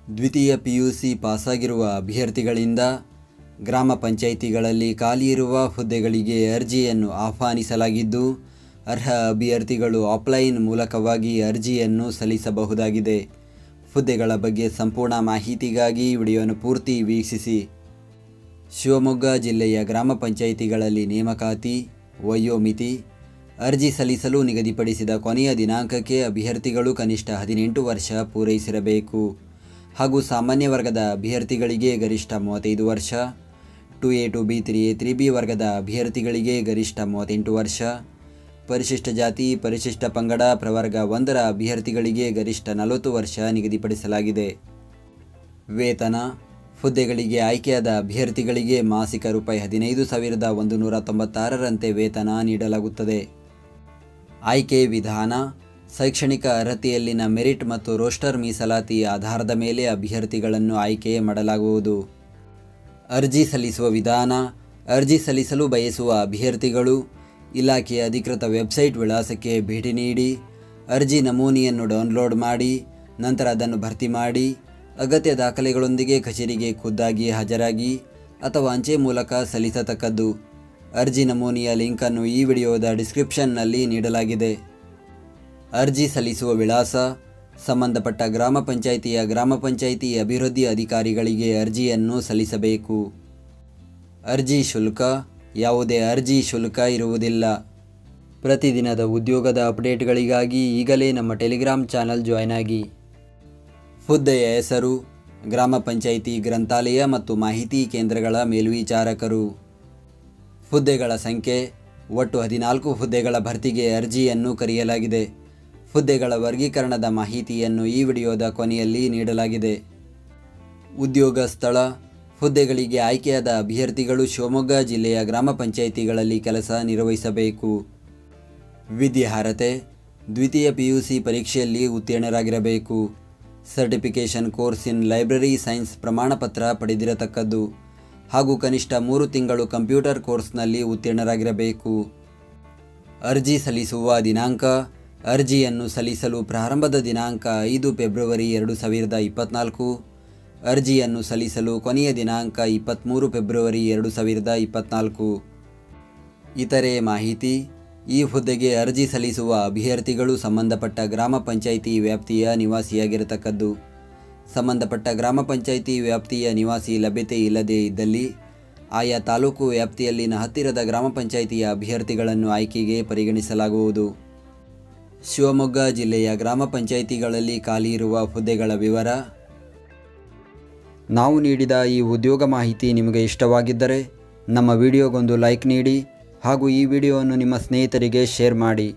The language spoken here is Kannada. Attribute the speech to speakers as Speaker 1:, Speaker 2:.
Speaker 1: ದ್ವಿತೀಯ PUC ಪಾಸಾಗಿರುವ ಅಭ್ಯರ್ಥಿಗಳಿಂದ ಗ್ರಾಮ ಪಂಚಾಯಿತಿಗಳಲ್ಲಿ ಖಾಲಿ ಇರುವ ಹುದ್ದೆಗಳಿಗೆ ಅರ್ಜಿಯನ್ನು ಆಹ್ವಾನಿಸಲಾಗಿದ್ದು, ಅರ್ಹ ಅಭ್ಯರ್ಥಿಗಳು ಆಫ್ಲೈನ್ ಮೂಲಕವಾಗಿ ಅರ್ಜಿಯನ್ನು ಸಲ್ಲಿಸಬಹುದಾಗಿದೆ. ಹುದ್ದೆಗಳ ಬಗ್ಗೆ ಸಂಪೂರ್ಣ ಮಾಹಿತಿಗಾಗಿ ವಿಡಿಯೋವನ್ನು ಪೂರ್ತಿ ವೀಕ್ಷಿಸಿ. ಶಿವಮೊಗ್ಗ ಜಿಲ್ಲೆಯ ಗ್ರಾಮ ಪಂಚಾಯಿತಿಗಳಲ್ಲಿ ನೇಮಕಾತಿ, ವಯೋಮಿತಿ, ಅರ್ಜಿ ಸಲ್ಲಿಸಲು ನಿಗದಿಪಡಿಸಿದ ಕೊನೆಯ ದಿನಾಂಕಕ್ಕೆ ಅಭ್ಯರ್ಥಿಗಳು ಕನಿಷ್ಠ 18 ವರ್ಷ ಪೂರೈಸಿರಬೇಕು ಹಾಗೂ ಸಾಮಾನ್ಯ ವರ್ಗದ ಅಭ್ಯರ್ಥಿಗಳಿಗೆ ಗರಿಷ್ಠ 35 ವರ್ಷ, 2A 2B 3A 3B ವರ್ಗದ ಅಭ್ಯರ್ಥಿಗಳಿಗೆ ಗರಿಷ್ಠ 38 ವರ್ಷ, ಪರಿಶಿಷ್ಟ ಜಾತಿ ಪರಿಶಿಷ್ಟ ಪಂಗಡ ಪ್ರವರ್ಗ 1ರ ಅಭ್ಯರ್ಥಿಗಳಿಗೆ ಗರಿಷ್ಠ 40 ವರ್ಷ ನಿಗದಿಪಡಿಸಲಾಗಿದೆ. ವೇತನ: ಹುದ್ದೆಗಳಿಗೆ ಆಯ್ಕೆಯಾದ ಅಭ್ಯರ್ಥಿಗಳಿಗೆ ಮಾಸಿಕ ರೂಪಾಯಿ 15,196ರಂತೆ ವೇತನ ನೀಡಲಾಗುತ್ತದೆ. ಆಯ್ಕೆ ವಿಧಾನ: ಶೈಕ್ಷಣಿಕ ಅರ್ಹತೆಯಲ್ಲಿನ ಮೆರಿಟ್ ಮತ್ತು ರೋಸ್ಟರ್ ಮೀಸಲಾತಿ ಆಧಾರದ ಮೇಲೆ ಅಭ್ಯರ್ಥಿಗಳನ್ನು ಆಯ್ಕೆ ಮಾಡಲಾಗುವುದು. ಅರ್ಜಿ ಸಲ್ಲಿಸುವ ವಿಧಾನ: ಅರ್ಜಿ ಸಲ್ಲಿಸಲು ಬಯಸುವ ಅಭ್ಯರ್ಥಿಗಳು ಇಲಾಖೆಯ ಅಧಿಕೃತ ವೆಬ್ಸೈಟ್ ವಿಳಾಸಕ್ಕೆ ಭೇಟಿ ನೀಡಿ ಅರ್ಜಿ ನಮೂನೆಯನ್ನು ಡೌನ್ಲೋಡ್ ಮಾಡಿ ನಂತರ ಅದನ್ನು ಭರ್ತಿ ಮಾಡಿ ಅಗತ್ಯ ದಾಖಲೆಗಳೊಂದಿಗೆ ಕಚೇರಿಗೆ ಖುದ್ದಾಗಿ ಹಾಜರಾಗಿ ಅಥವಾ ಅಂಚೆ ಮೂಲಕ ಸಲ್ಲಿಸತಕ್ಕದ್ದು. ಅರ್ಜಿ ನಮೂನೆಯ ಲಿಂಕನ್ನು ಈ ವಿಡಿಯೋದ ಡಿಸ್ಕ್ರಿಪ್ಷನ್ನಲ್ಲಿ ನೀಡಲಾಗಿದೆ. ಅರ್ಜಿ ಸಲ್ಲಿಸುವ ವಿಳಾಸ: ಸಂಬಂಧಪಟ್ಟ ಗ್ರಾಮ ಪಂಚಾಯಿತಿ ಅಭಿವೃದ್ಧಿ ಅಧಿಕಾರಿಗಳಿಗೆ ಅರ್ಜಿಯನ್ನು ಸಲ್ಲಿಸಬೇಕು. ಅರ್ಜಿ ಶುಲ್ಕ: ಯಾವುದೇ ಅರ್ಜಿ ಶುಲ್ಕ ಇರುವುದಿಲ್ಲ. ಪ್ರತಿದಿನದ ಉದ್ಯೋಗದ ಅಪ್ಡೇಟ್ಗಳಿಗಾಗಿ ಈಗಲೇ ನಮ್ಮ ಟೆಲಿಗ್ರಾಮ್ ಚಾನಲ್ ಜಾಯ್ನ್ ಆಗಿ. ಹುದ್ದೆಯ ಹೆಸರು: ಗ್ರಾಮ ಪಂಚಾಯಿತಿ ಗ್ರಂಥಾಲಯ ಮತ್ತು ಮಾಹಿತಿ ಕೇಂದ್ರಗಳ ಮೇಲ್ವಿಚಾರಕರು. ಹುದ್ದೆಗಳ ಸಂಖ್ಯೆ: ಒಟ್ಟು 14 ಹುದ್ದೆಗಳ ಭರ್ತಿಗೆ ಅರ್ಜಿಯನ್ನು ಕರೆಯಲಾಗಿದೆ. ಹುದ್ದೆಗಳ ವರ್ಗೀಕರಣದ ಮಾಹಿತಿಯನ್ನು ಈ ವಿಡಿಯೋದ ಕೊನೆಯಲ್ಲಿ ನೀಡಲಾಗಿದೆ. ಉದ್ಯೋಗ ಸ್ಥಳ: ಹುದ್ದೆಗಳಿಗೆ ಆಯ್ಕೆಯಾದ ಅಭ್ಯರ್ಥಿಗಳು ಶಿವಮೊಗ್ಗ ಜಿಲ್ಲೆಯ ಗ್ರಾಮ ಪಂಚಾಯಿತಿಗಳಲ್ಲಿ ಕೆಲಸ ನಿರ್ವಹಿಸಬೇಕು. ವಿದ್ಯಾರ್ಹತೆ: ದ್ವಿತೀಯ PUC ಪರೀಕ್ಷೆಯಲ್ಲಿ ಉತ್ತೀರ್ಣರಾಗಿರಬೇಕು. Certification course in library science ಪ್ರಮಾಣಪತ್ರ ಪಡೆದಿರತಕ್ಕದ್ದು ಹಾಗೂ ಕನಿಷ್ಠ 3 ತಿಂಗಳು ಕಂಪ್ಯೂಟರ್ ಕೋರ್ಸ್ನಲ್ಲಿ ಉತ್ತೀರ್ಣರಾಗಿರಬೇಕು. ಅರ್ಜಿ ಸಲ್ಲಿಸುವ ದಿನಾಂಕ: ಅರ್ಜಿಯನ್ನು ಸಲ್ಲಿಸಲು ಪ್ರಾರಂಭದ ದಿನಾಂಕ 5 ಫೆಬ್ರವರಿ 2024. ಅರ್ಜಿಯನ್ನು ಸಲ್ಲಿಸಲು ಕೊನೆಯ ದಿನಾಂಕ 23 ಫೆಬ್ರವರಿ 2024. ಇತರೆ ಮಾಹಿತಿ: ಈ ಹುದ್ದೆಗೆ ಅರ್ಜಿ ಸಲ್ಲಿಸುವ ಅಭ್ಯರ್ಥಿಗಳು ಸಂಬಂಧಪಟ್ಟ ಗ್ರಾಮ ಪಂಚಾಯಿತಿ ವ್ಯಾಪ್ತಿಯ ನಿವಾಸಿಯಾಗಿರತಕ್ಕದ್ದು. ಸಂಬಂಧಪಟ್ಟ ಗ್ರಾಮ ಪಂಚಾಯಿತಿ ವ್ಯಾಪ್ತಿಯ ನಿವಾಸಿ ಲಭ್ಯತೆ ಇಲ್ಲದೇ ಇದ್ದಲ್ಲಿ ಆಯಾ ತಾಲೂಕು ವ್ಯಾಪ್ತಿಯಲ್ಲಿನ ಹತ್ತಿರದ ಗ್ರಾಮ ಪಂಚಾಯಿತಿಯ ಅಭ್ಯರ್ಥಿಗಳನ್ನು ಆಯ್ಕೆಗೆ ಪರಿಗಣಿಸಲಾಗುವುದು. ಶಿವಮೊಗ್ಗ ಜಿಲ್ಲೆಯ ಗ್ರಾಮ ಪಂಚಾಯಿತಿಗಳಲ್ಲಿ ಖಾಲಿ ಇರುವ ಹುದ್ದೆಗಳ ವಿವರ. ನಾವು ನೀಡಿದ ಈ ಉದ್ಯೋಗ ಮಾಹಿತಿ ನಿಮಗೆ ಇಷ್ಟವಾಗಿದ್ದರೆ ನಮ್ಮ ವಿಡಿಯೋಗೊಂದು ಲೈಕ್ ನೀಡಿ ಹಾಗೂ ಈ ವಿಡಿಯೋವನ್ನು ನಿಮ್ಮ ಸ್ನೇಹಿತರಿಗೆ ಶೇರ್ ಮಾಡಿ.